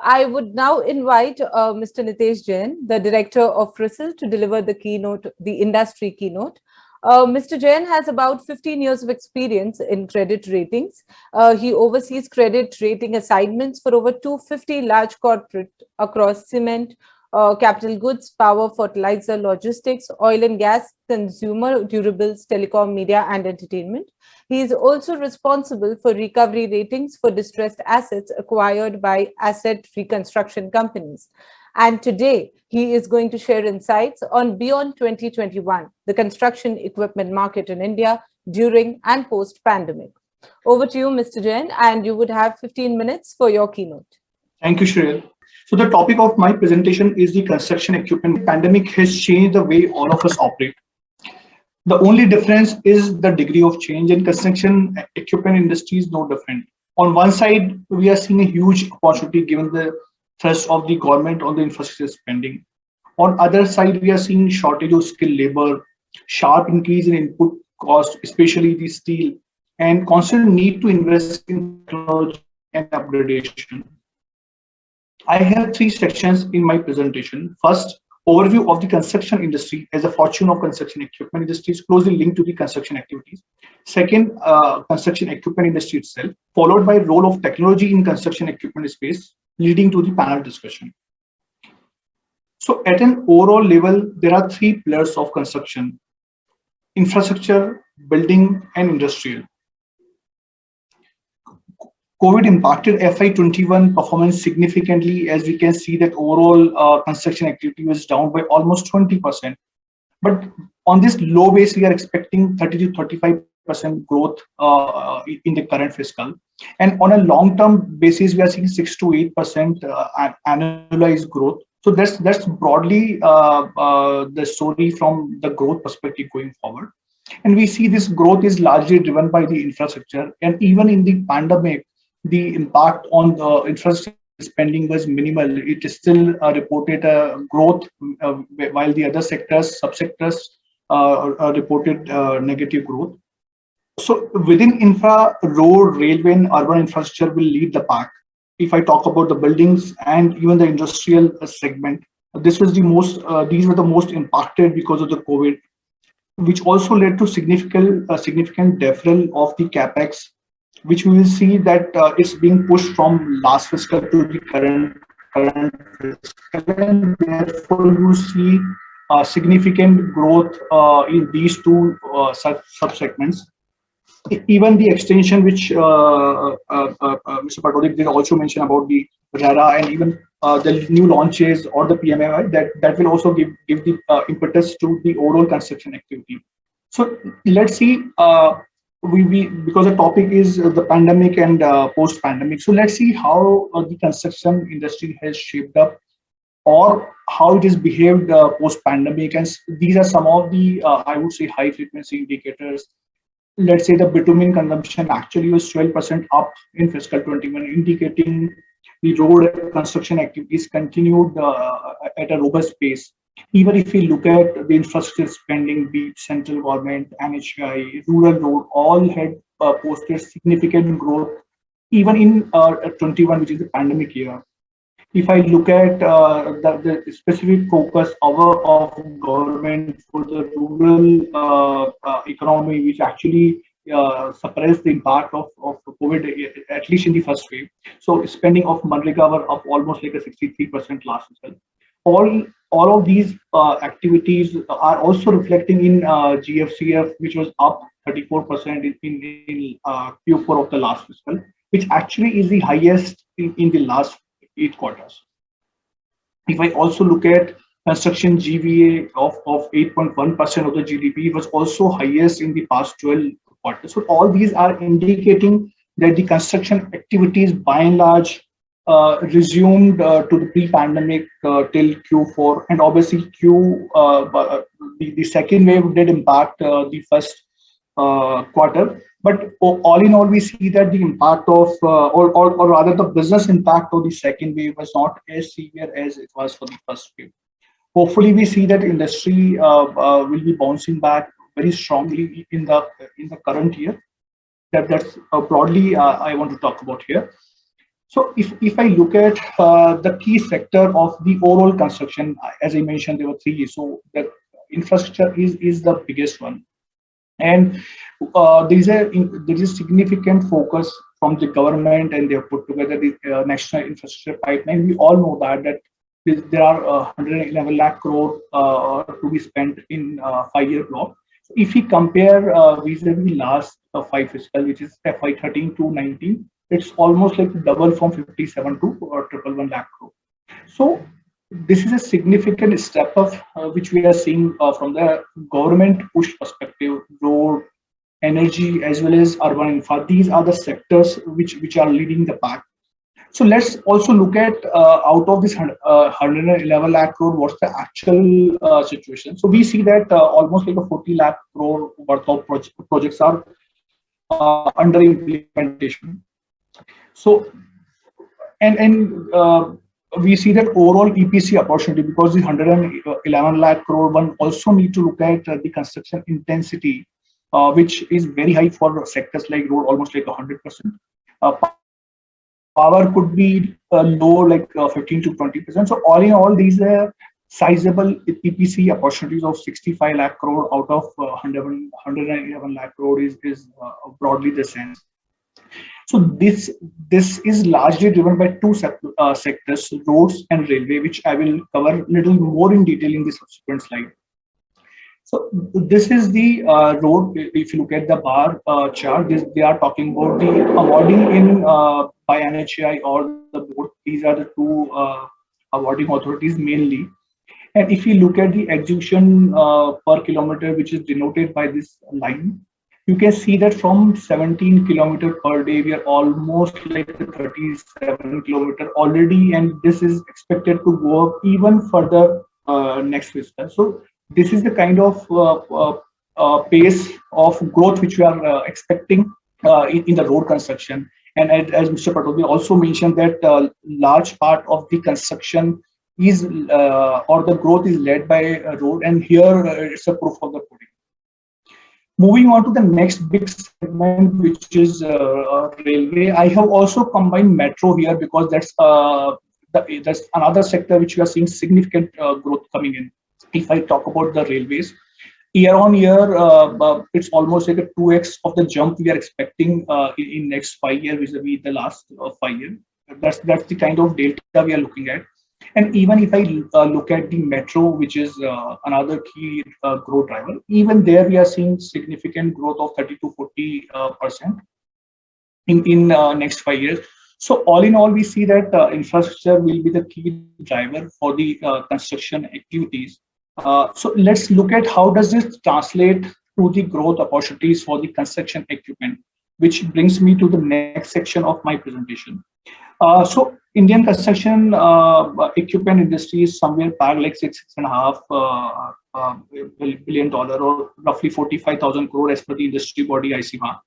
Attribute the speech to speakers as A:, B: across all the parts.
A: I would now invite Mr. Nitesh Jain, the director of CRISIL, to deliver the industry keynote. Mr. Jain has about 15 years of experience in credit ratings. He oversees credit rating assignments for over 250 large corporate across cement, capital goods, power, fertilizer, logistics, oil and gas, consumer durables, telecom, media, and entertainment. He is also responsible for recovery ratings for distressed assets acquired by asset reconstruction companies. And today, he is going to share insights on Beyond 2021, the construction equipment market in India during and post pandemic. Over to you, Mr. Jain, and you would have 15 minutes for your keynote.
B: Thank you, Shreyal. So the topic of my presentation is the construction equipment. Pandemic has changed the way all of us operate. The only difference is the degree of change, and construction equipment industry is no different. On one side, we are seeing a huge opportunity given the thrust of the government on the infrastructure spending. On other side, we are seeing shortage of skilled labor, sharp increase in input cost, especially the steel, and constant need to invest in technology and upgradation. I have three sections in my presentation. First, overview of the construction industry as a fortune of construction equipment industry is closely linked to the construction activities. Second, construction equipment industry itself, followed by role of technology in construction equipment space, leading to the panel discussion. So at an overall level, there are three pillars of construction: infrastructure, building, and industrial. COVID impacted FY21 performance significantly, as we can see that overall construction activity was down by almost 20%. But on this low base, we are expecting 30 to 35% growth in the current fiscal. And on a long-term basis, we are seeing 6 to 8% annualized growth. So that's broadly the story from the growth perspective going forward. And we see this growth is largely driven by the infrastructure. And even in the pandemic, the impact on the infrastructure spending was minimal. It is still reported a growth, while the other sectors, subsectors, reported negative growth. So within infra, road, railway, and urban infrastructure will lead the pack. If I talk about the buildings and even the industrial segment, these were the most impacted because of the COVID, which also led to significant deferral of the capex, which we will see that it's being pushed from last fiscal to the current fiscal, and therefore you see significant growth in these two sub-segments. Even the extension, which Mr. Patodik did also mention about the RERA and even the new launches or the PMAY, that will also give the impetus to the overall construction activity. So let's see. Because the topic is the pandemic and post-pandemic. So let's see how the construction industry has shaped up, or how it is behaved post-pandemic. And these are some of the, I would say, high frequency indicators. Let's say the bitumen consumption actually was 12% up in fiscal 21, indicating the road construction activities continued at a robust pace. Even if we look at the infrastructure spending, be it central government, NHI, rural road, all had posted significant growth, even in 21, which is the pandemic year. If I look at the specific focus of government for the rural economy, which actually suppressed the impact of COVID, at least in the first wave. So spending of Manrega were up almost like a 63% last fiscal. All of these activities are also reflecting in GFCF, which was up 34% in Q4 of the last fiscal, which actually is the highest in the last 8 quarters. If I also look at construction GVA of 8.1% of the GDP, was also highest in the past 12 quarters. So all these are indicating that the construction activities by and large resumed to the pre-pandemic till Q4, and obviously the second wave did impact the first quarter. But all in all, we see that the impact of, or rather the business impact of the second wave was not as severe as it was for the first wave. Hopefully, we see that industry will be bouncing back very strongly in the current year. That's broadly I want to talk about here. So if I look at the key sector of the overall construction, as I mentioned, there were three. So the infrastructure is the biggest one, and there is significant focus from the government, and they have put together the national infrastructure pipeline. We all know that there are 111 lakh crore to be spent in 5-year block. So if we compare vis-a-vis last 5 fiscal, which is FY13 to 19, it's almost like double from 57 to 111 lakh crore. So this is a significant step up which we are seeing from the government push perspective. Road, energy, as well as urban infra, these are the sectors which are leading the pack. So let's also look at out of this 111 lakh crore, what's the actual situation. So we see that almost like a 40 lakh crore worth of projects are under implementation. So and we see that overall EPC opportunity, because the 111 lakh crore one also need to look at the construction intensity, which is very high for sectors like road, almost like 100%. Power could be low, like 15 to 20%. So all in all, these are sizable EPC opportunities of 65 lakh crore out of 111 lakh crore is broadly the sense. So this is largely driven by two sectors, roads and railway, which I will cover a little more in detail in the subsequent slide. So this is the road. If you look at the bar chart, they are talking about the awarding in by NHAI or the board. These are the two awarding authorities mainly. And if you look at the execution per kilometer, which is denoted by this line, you can see that from 17 kilometer per day, we are almost like 37 kilometer already, and this is expected to go up even further next fiscal. So this is the kind of pace of growth which we are expecting in the road construction. And as Mr. Patodia also mentioned, that large part of the construction is or the growth is led by road, and here it's a proof of the pudding. Moving on to the next big segment, which is railway. I have also combined metro here because that's another sector which we are seeing significant growth coming in. If I talk about the railways, year on year, it's almost like a 2x of the jump we are expecting in next 5 years vis-a-vis the last 5 years. That's the kind of data we are looking at. And even if I look at the metro, which is another key growth driver, even there we are seeing significant growth of 30 to 40% in next 5 years. So all in all, we see that infrastructure will be the key driver for the construction activities. So let's look at how does this translate to the growth opportunities for the construction equipment, which brings me to the next section of my presentation. So Indian construction equipment industry is somewhere pegged like $6.5 billion, or roughly 45,000 crore as per the industry body ICMA.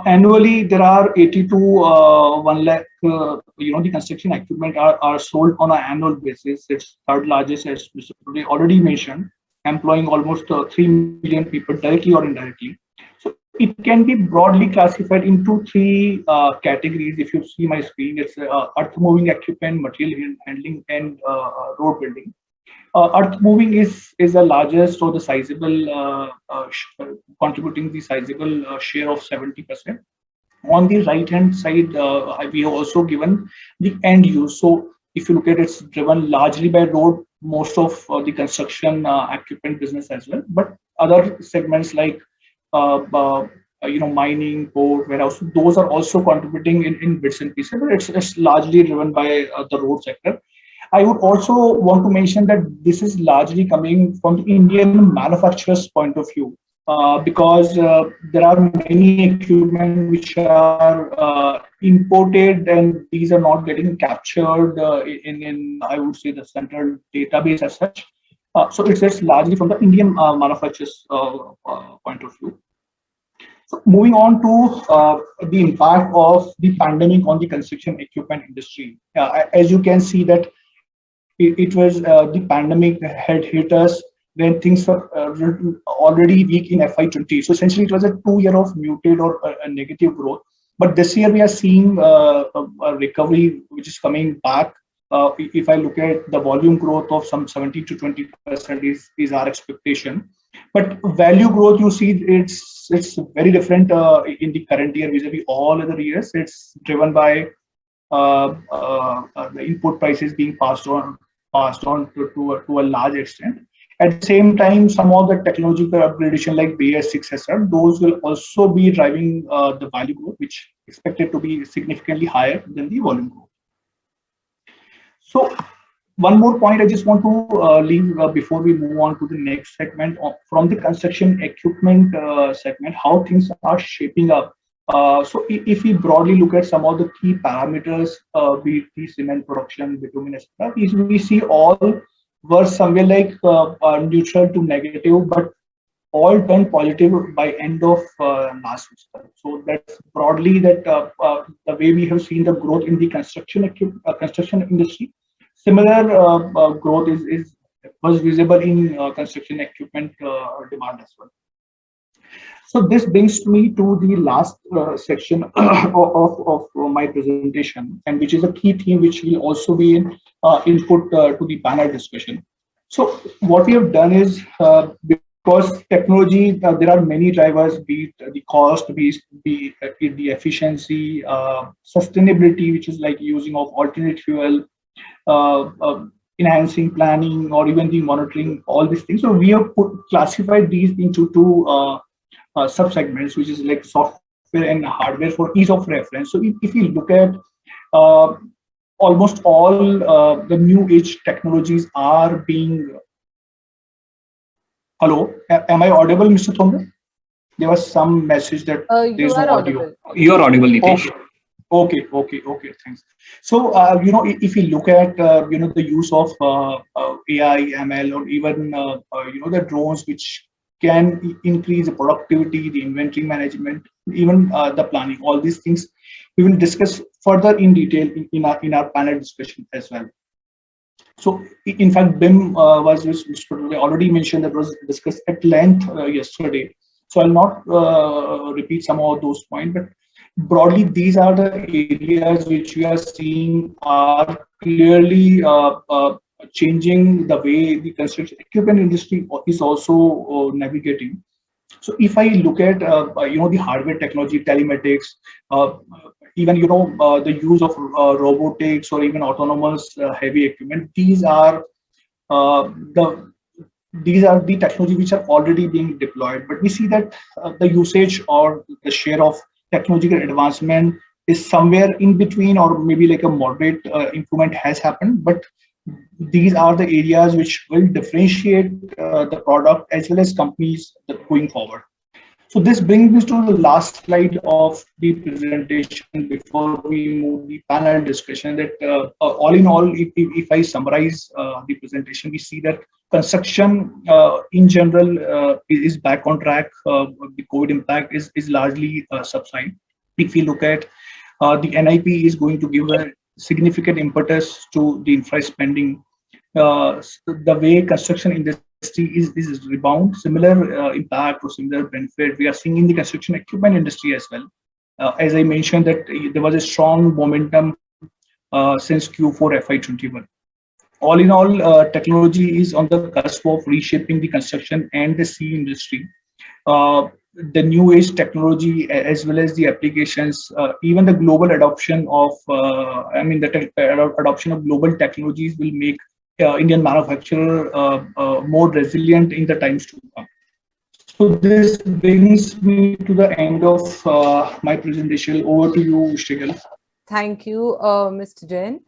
B: Annually, there are 80 to 1 lakh, the construction equipment are sold on an annual basis. It's third largest, as Mr. Patodia already mentioned, employing almost 3 million people directly or indirectly. So it can be broadly classified into three categories. If you see my screen, it's earth moving equipment, material handling, and road building. Earth moving is the largest or the sizable, contributing the sizable share of 70%. On the right hand side, we have also given the end use. So if you look at it, it's driven largely by road, most of the construction equipment business as well, but other segments like mining, port, warehouse, those are also contributing in bits and pieces, but it's largely driven by the road sector. I would also want to mention that this is largely coming from the Indian manufacturers' point of view, because there are many equipment which are imported, and these are not getting captured in I would say the central database as such. So it's largely from the Indian manufacturers' point of view. So moving on to the impact of the pandemic on the construction equipment industry. As you can see that it was the pandemic had hit us when things were already weak in FY20. So essentially, it was a 2 year of muted or a negative growth. But this year we are seeing a recovery which is coming back. If I look at the volume growth of some 17 to 20% is our expectation. But value growth, you see, it's very different in the current year vis-a-vis all other years. It's driven by the input prices being passed on to a large extent. At the same time, some of the technological upgradation like BS6, etc., those will also be driving the value growth, which expected to be significantly higher than the volume growth. So one more point I just want to leave before we move on to the next segment from the construction equipment segment, how things are shaping up. So if we broadly look at some of the key parameters, be it the cement production, bitumen, etc., we see all were somewhere like neutral to negative, but all turned positive by end of last fiscal. So that's broadly that the way we have seen the growth in the construction industry. Similar growth was visible in construction equipment demand as well. So this brings me to the last section of my presentation, and which is a key theme which will also be in input to the panel discussion. So what we have done is because technology, there are many drivers, be it the cost, be it the efficiency, sustainability, which is like using of alternate fuel, enhancing planning, or even the monitoring, all these things. So we have classified these into two sub-segments, which is like software and hardware for ease of reference. So if you look at almost all the new age technologies are being... Hello, am I audible, Mr. Thombe? There was some message that there's no audio.
C: You are audible, Nitesh.
B: Okay, thanks. So, if you look at, the use of AI, ML, or even, the drones, which can increase the productivity, the inventory management, even the planning, all these things, we will discuss further in detail in our panel discussion as well. So, in fact, BIM was, which Mr. already mentioned, that was discussed at length yesterday. So I'll not repeat some of those points, but broadly, these are the areas which we are seeing are clearly changing the way the construction equipment industry is also navigating. So if I look at the hardware technology, telematics, even the use of robotics or even autonomous heavy equipment, these are the technology which are already being deployed. But we see that the usage or the share of technological advancement is somewhere in between, or maybe like a moderate improvement has happened. But these are the areas which will differentiate the product as well as companies going forward. So this brings me to the last slide of the presentation before we move the panel discussion. That all in all, if I summarize the presentation, we see that construction in general is back on track. The COVID impact is largely subsided. If we look at the NIP is going to give a significant impetus to the infra spending. The way construction industry is rebound, similar impact or similar benefit we are seeing in the construction equipment industry as well. As I mentioned, that there was a strong momentum since Q4 FY21. All in all, technology is on the cusp of reshaping the construction and the CE industry. The new age technology as well as the applications, even the global adoption of, adoption of global technologies will make Indian manufacturer more resilient in the times to come. So this brings me to the end of my presentation. Over to you, Shrigal.
A: Thank you, Mr. Jain.